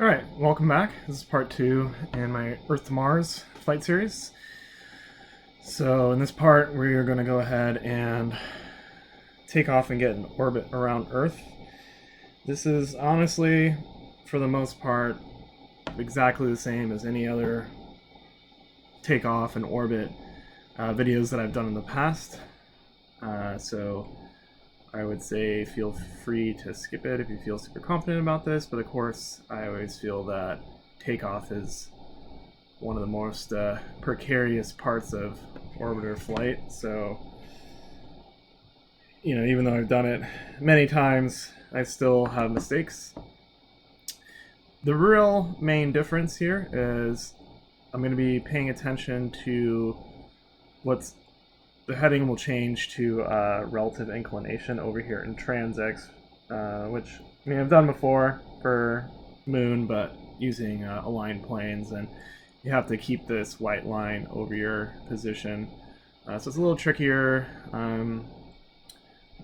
Alright, welcome back. This is part 2 in my Earth to Mars flight series. So in this part, we're going to go ahead and take off and get in orbit around Earth. This is honestly, for the most part, exactly the same as any other takeoff and orbit videos that I've done in the past. So I would say feel free to skip it if you feel super confident about this, but of course I always feel that takeoff is one of the most precarious parts of orbiter flight. So, even though I've done it many times, I still have mistakes. The real main difference here is I'm going to be paying attention to the heading will change to relative inclination over here in TransX, which I've done before for Moon, but using aligned planes, and you have to keep this white line over your position. So it's a little trickier.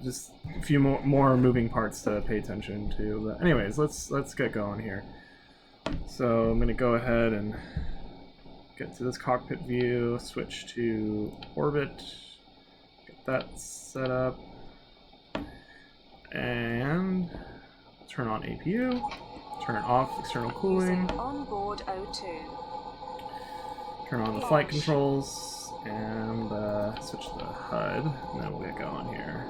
Just a few more moving parts to pay attention to. But anyways, let's get going here. So I'm going to go ahead and get to this cockpit view, switch to orbit, get that set up, and turn on APU, turn off external cooling, onboard O2, turn on the flight controls, and switch to the HUD, and then we'll get going here.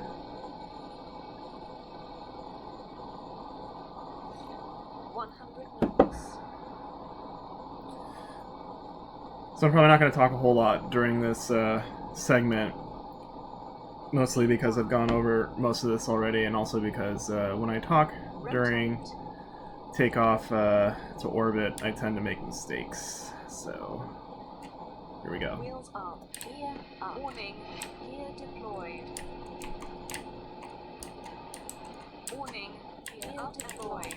So I'm probably not going to talk a whole lot during this segment, mostly because I've gone over most of this already, and also because when I talk during takeoff to orbit, I tend to make mistakes. So here we go. Wheels up, gear up. Warning, gear deployed. Warning, gear deployed.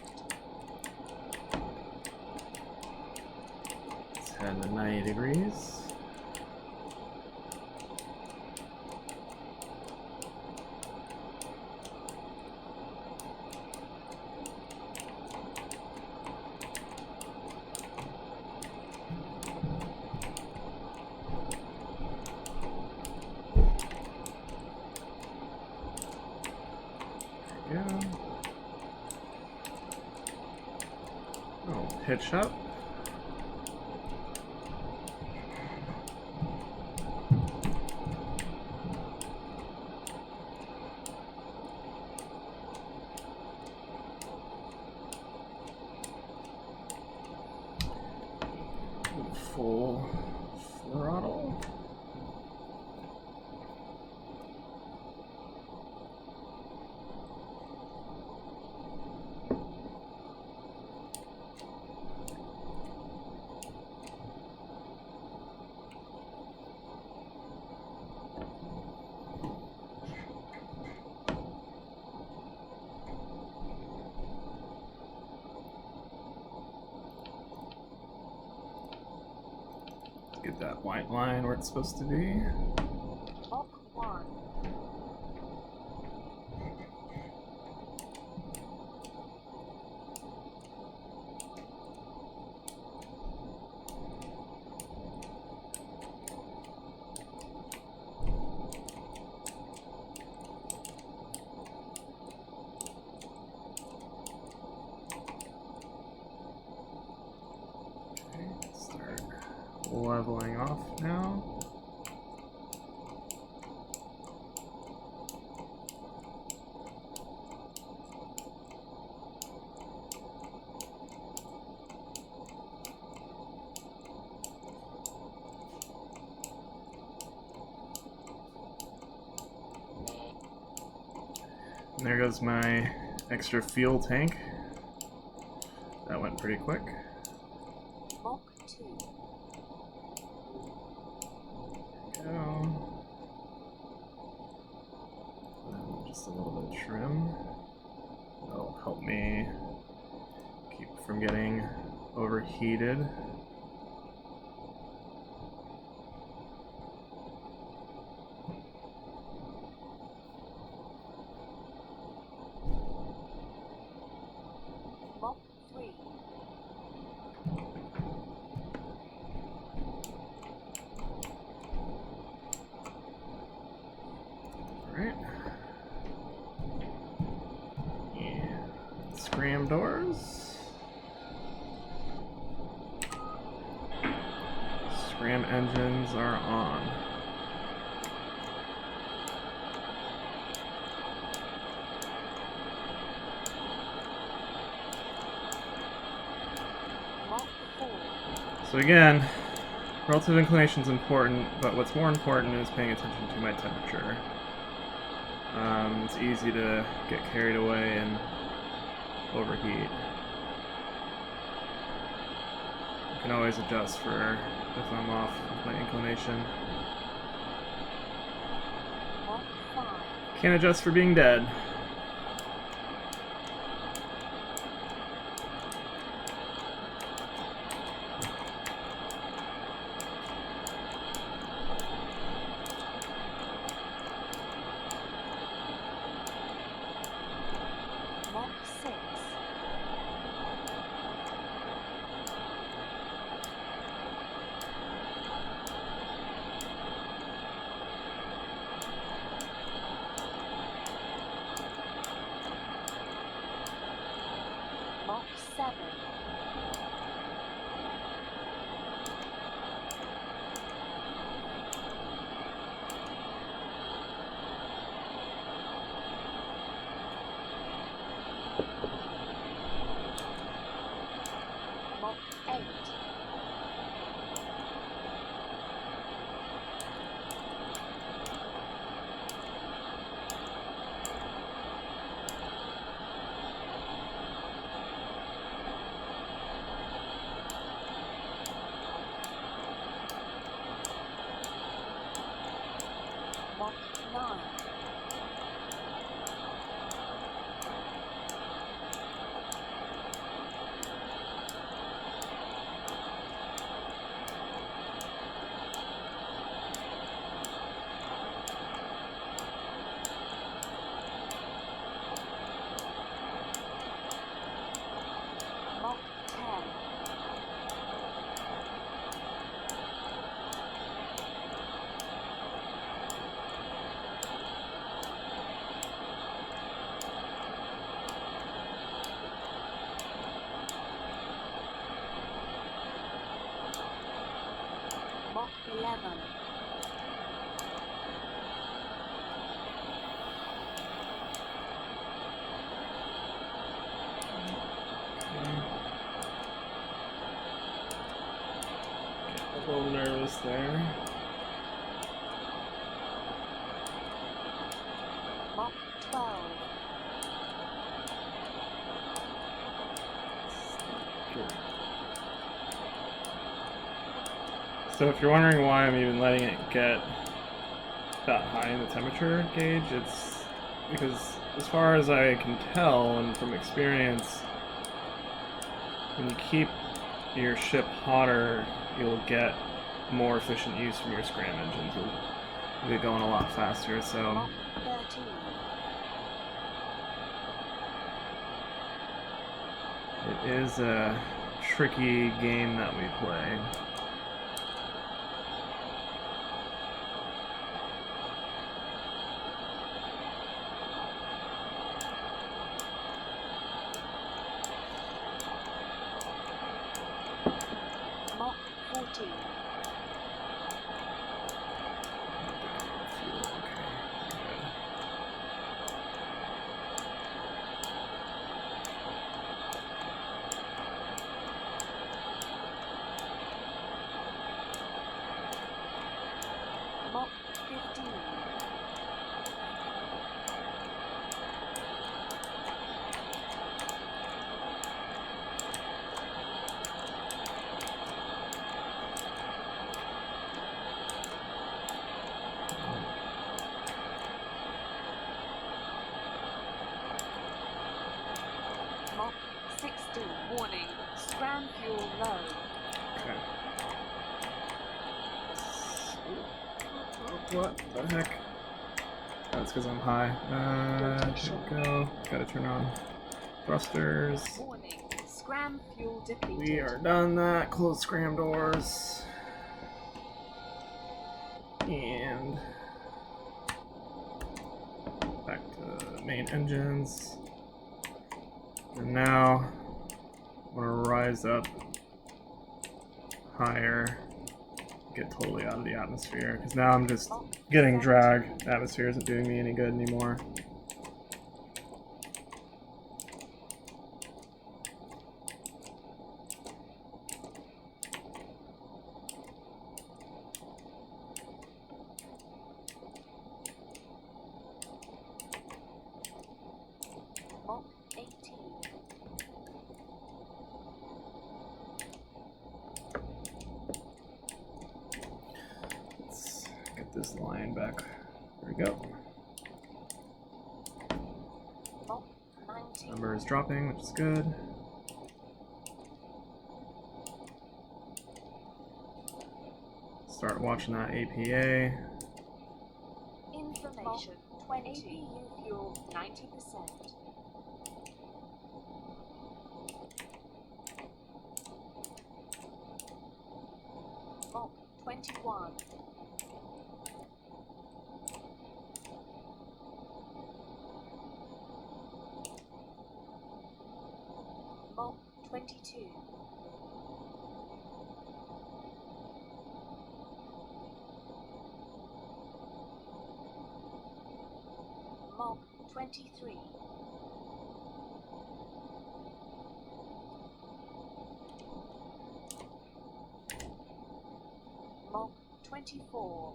Head to 90 degrees. There we go. Oh, pitch up. Full throttle. Get that white line where it's supposed to be. Mach 1. Start leveling off now. And there goes my extra fuel tank. That went pretty quick. Mach 2. Go. And just a little bit of trim. That'll help me keep from getting overheated. Mach 3. scram doors. Scram engines are on. So again, relative inclination is important, but what's more important is paying attention to my temperature. It's easy to get carried away and overheat. I can always adjust for if I'm off with my inclination. Can't adjust for being dead. Mach 11. A little nervous there. Mach 12. So if you're wondering why I'm even letting it get that high in the temperature gauge, it's because as far as I can tell and from experience, when you keep your ship hotter, you'll get more efficient use from your scram engines. You'll get going a lot faster, so... Mach 13. It is a tricky game that we play. Mach 14. Mach 15. Mach 16. Warning. Scram fuel low. Okay. What the heck? That's because I'm high. Here we go. Gotta turn on thrusters. Warning. Scram fuel depleted. We are done that. Close scram doors. And back to main engines. And now I want to rise up higher, get totally out of the atmosphere, because now I'm just getting drag. Atmosphere isn't doing me any good anymore. This line back. There we go. Number is dropping, which is good. Start watching that APA. Information 20. APU fuel 90%. Mach 21. Mach 22. Mach 23. Mach 24.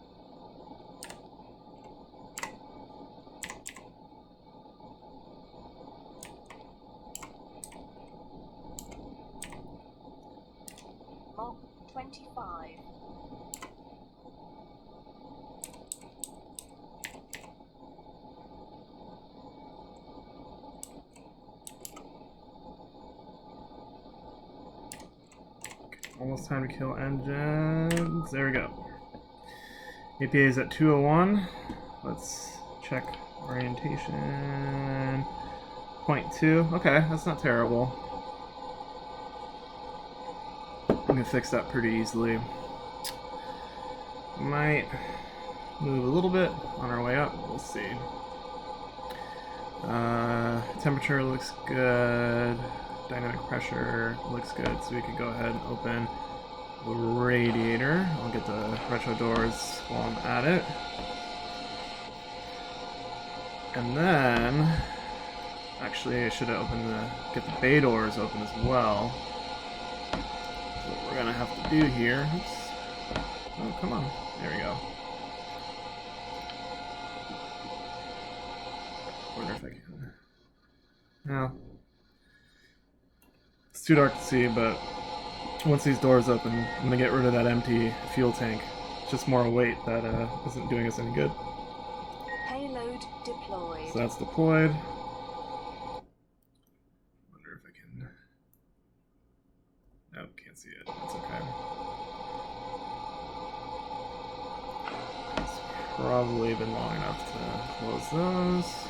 Mach 25. Almost time to kill engines. There we go. APA is at 201. Let's check orientation. 0.2. Okay, that's not terrible. I can fix that pretty easily. Might move a little bit on our way up. We'll see. Temperature looks good. Dynamic pressure looks good, so we can go ahead and open the radiator. I'll get the retro doors while I'm at it. And then, actually I should have get the bay doors open as well. So what we're gonna have to do here, oops. Oh, come on, there we go. Wonder if I can, no. It's too dark to see, but once these doors open, I'm gonna get rid of that empty fuel tank. It's just more weight that isn't doing us any good. Payload deployed. So that's deployed. Wonder if I can. Nope, can't see it. That's okay. It's probably been long enough to close those.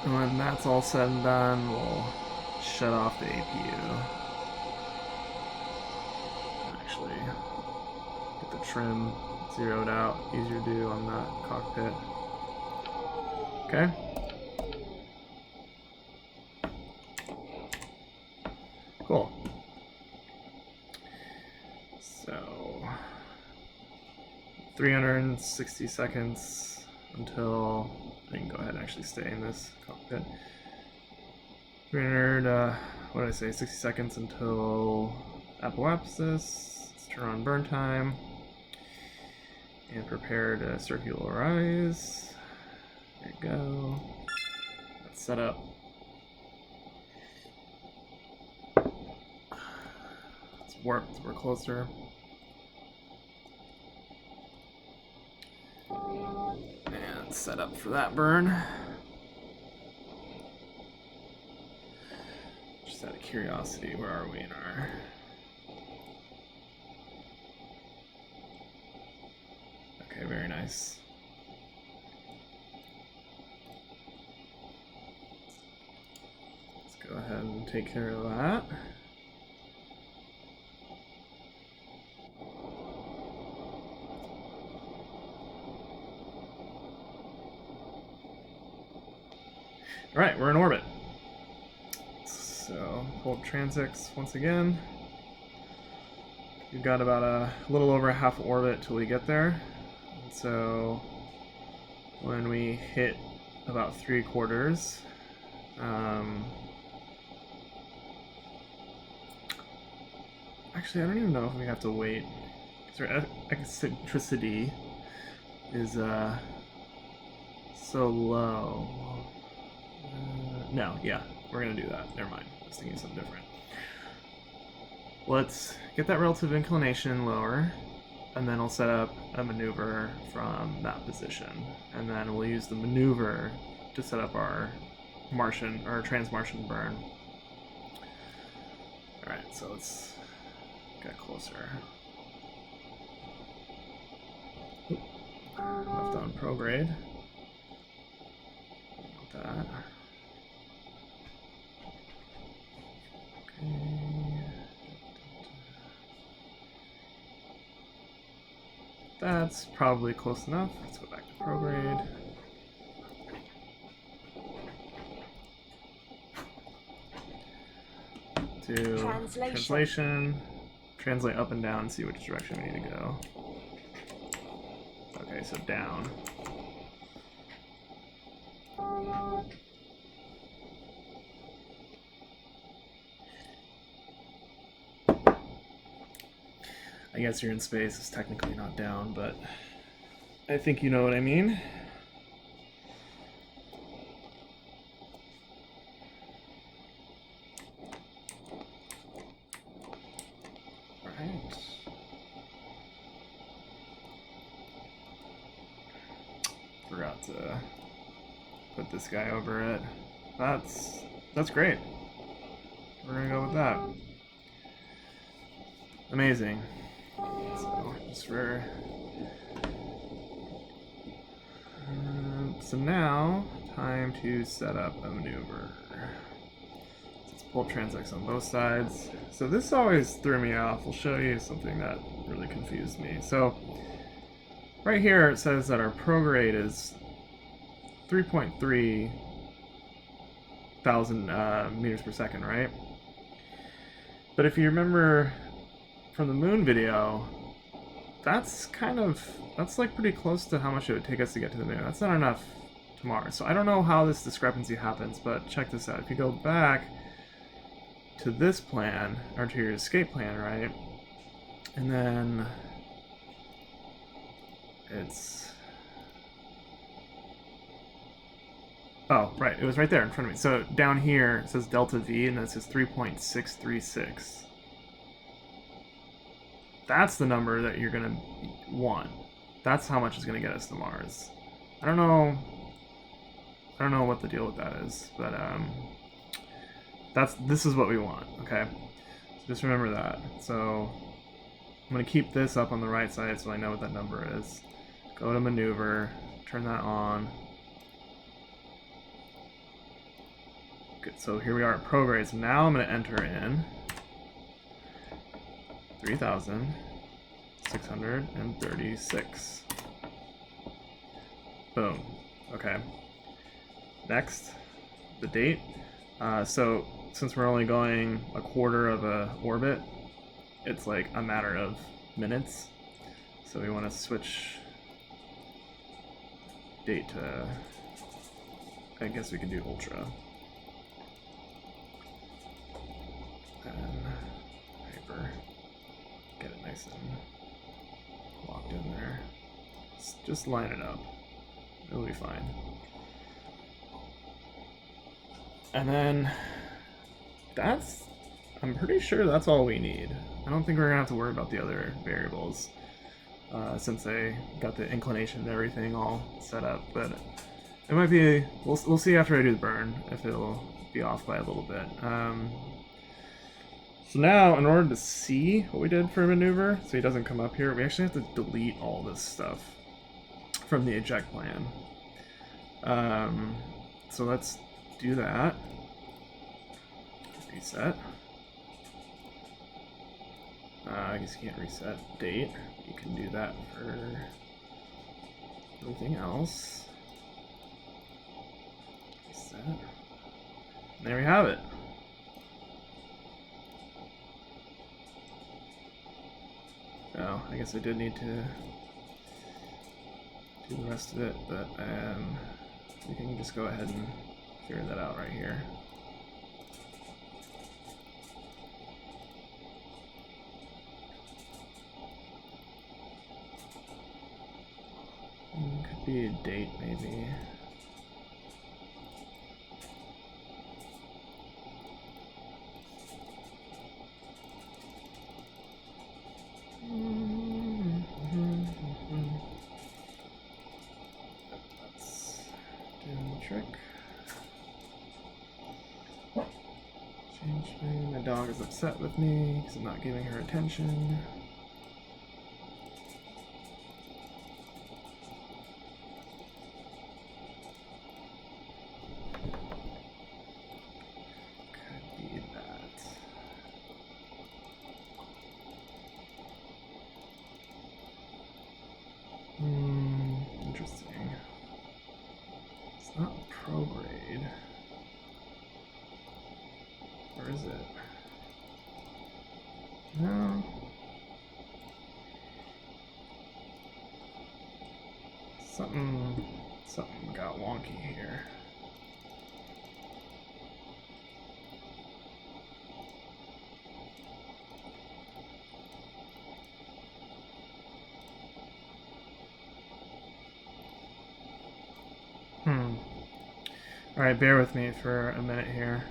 And when that's all said and done, we'll shut off the APU. Actually, get the trim zeroed out. Easier to do on that cockpit. Okay. Cool. So, 360 seconds until I can go ahead and actually stay in this cockpit. 300, what did I say, 60 seconds until apoapsis. Let's turn on burn time. And prepare to circularize. There you go. That's set up. It's warped, we're closer. And set up for that burn. Just out of curiosity, where are we in our... Okay, very nice. Let's go ahead and take care of that. All right, we're in orbit. So hold TransX once again. We've got about a little over half orbit till we get there. And so when we hit about 3/4, actually I don't even know if we have to wait, because our eccentricity is so low. No, yeah, we're gonna do that. Never mind. I was thinking something different. Let's get that relative inclination lower, and then I'll set up a maneuver from that position, and then we'll use the maneuver to set up our Martian or trans-Martian burn. All right, so let's get closer. Left on prograde. That. Okay. That's probably close enough. Let's go back to prograde. Do translation. Translate up and down, see which direction we need to go. Okay, so down. I guess you're in space is technically not down, but I think you know what I mean. Alright. Forgot to put this guy over it. That's great. We're gonna go with that. Amazing. So just for so now time to set up a maneuver. Let's pull TransX on both sides. So this always threw me off. We'll show you something that really confused me. So right here it says that our prograde is 3.3 thousand meters per second, right? But if you remember from the moon video, that's like pretty close to how much it would take us to get to the moon. That's not enough to Mars. So I don't know how this discrepancy happens, but check this out. If you go back to this plan, or to your escape plan, right? And then it's... Oh, right, it was right there in front of me. So down here it says delta V, and then it says 3.636. That's the number that you're gonna want. That's how much it's gonna get us to Mars. I don't know what the deal with that is, but this is what we want, okay? So just remember that. So I'm gonna keep this up on the right side so I know what that number is. Go to maneuver, turn that on. Good, so here we are at prograde. So now I'm gonna enter in 3,636. Boom. Okay. Next, the date. So since we're only going a quarter of a orbit, it's like a matter of minutes. So we want to switch date to, I guess we could do ultra. And hyper. Get it nice and locked in there. Just line it up. It'll be fine. And then I'm pretty sure that's all we need. I don't think we're gonna have to worry about the other variables since I got the inclination and everything all set up. But it might be, we'll see after I do the burn if it'll be off by a little bit. So now, in order to see what we did for a maneuver, so he doesn't come up here, we actually have to delete all this stuff from the eject plan. So let's do that. Reset. I guess you can't reset date. You can do that for everything else. Is that it? There we have it. Oh, I guess I did need to do the rest of it, but we can just go ahead and figure that out right here. Could be a date, maybe. That's doing the trick. Change me. My dog is upset with me because I'm not giving her attention. Interesting. It's not prograde. Or is it? No. Something got wonky here. Alright, bear with me for a minute here.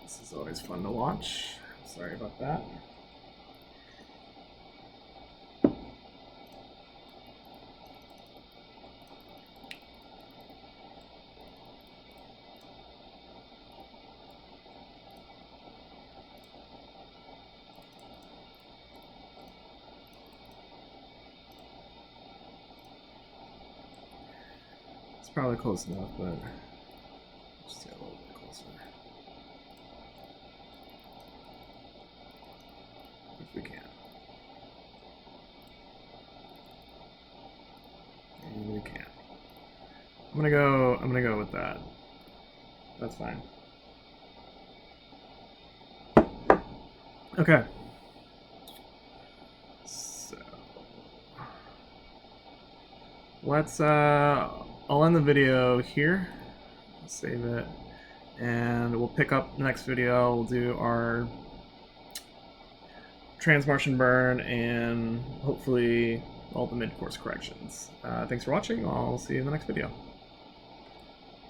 This is always fun to watch. Sorry about that. It's probably close enough, but just get a little bit closer. If we can. And we can. I'm gonna go with that. That's fine. Okay. So let's I'll end the video here. Save it. And we'll pick up the next video. We'll do our trans-Martian burn and hopefully all the mid-course corrections. Thanks for watching. I'll see you in the next video.